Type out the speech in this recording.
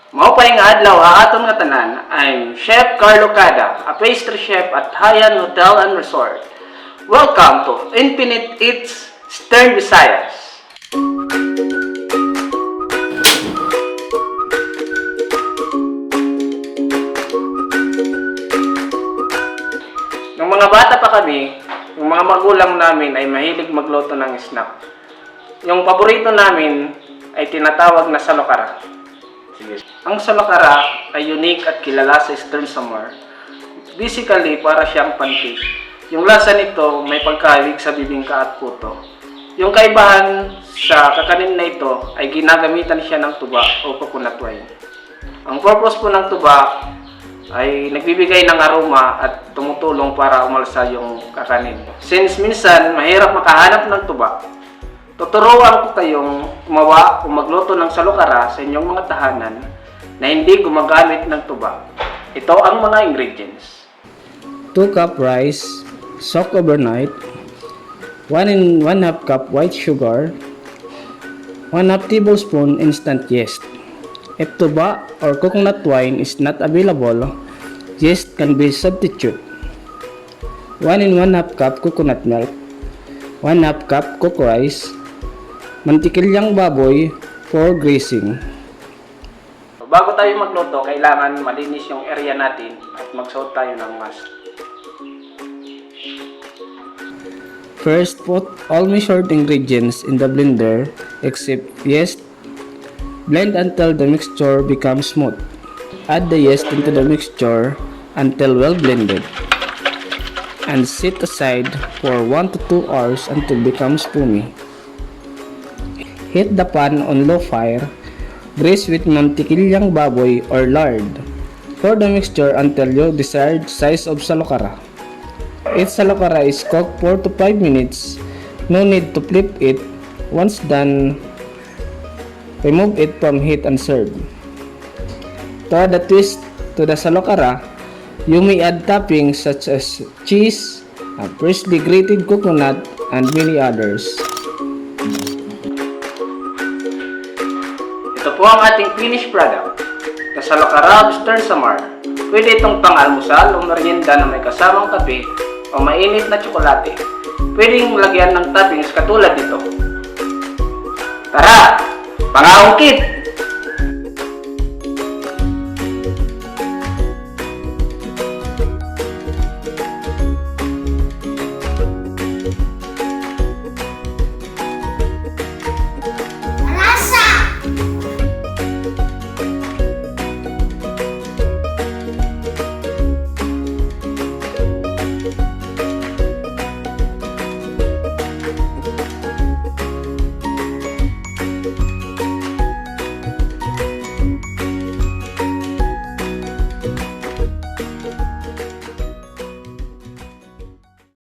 Mao pa nga adlaw aton nga tanan. I'm Chef Carlo Cada, a pastry chef at Hyatt Hotel and Resort. Welcome to Infinite Eats Eastern Visayas. Nung mga bata pa kami, yung mga magulang namin ay mahilig magluto ng snack. Yung paborito namin ay tinatawag na Salukara. Ang Salukara ay unique at kilala sa Eastern Samar. Basically, para siyang pancake. Yung lasa nito may pagkahawig sa bibingka at puto. Yung kaibahan sa kakanin na ito ay ginagamitan siya ng tuba o coconut wine. Ang purpose po ng tuba ay nagbibigay ng aroma at tumutulong para umalsa yung kakanin. Since minsan mahirap makahanap ng tuba, tuturuan ko kayong gumawa o magluto ng salukara sa inyong mga tahanan na hindi gumagamit ng tuba. Ito ang mga ingredients. 2 cup rice, soak overnight, 1 1/2 cup white sugar, 1/2 tablespoon instant yeast. If tuba or coconut wine is not available, yeast can be substitute. 1 1/2 cup coconut milk, 1/2 cup cooked rice, mantikilyang baboy for greasing. Bago tayo magluto, kailangan malinis yung area natin at magsuot tayo ng mask. First, put all measured ingredients in the blender except yeast. Blend until the mixture becomes smooth. Add the yeast into the mixture until well blended. And set aside for 1 to 2 hours until it becomes foamy. Heat the pan on low fire. Grease with mantikilyang baboy or lard. Pour the mixture until your desired size of salukara. Each salukara is cooked 4 to 5 minutes. No need to flip it. Once done, remove it from heat and serve. To add a twist to the salukara, you may add toppings such as cheese, freshly grated coconut, and many others. Ito po ang ating finished product, the Salukara of Eastern Samar. Pwede itong pang-almusal o merienda na may kasamang kape o mainit na tsokolate. Pwedeng lagyan ng toppings katulad nito. Tara, pangangkit!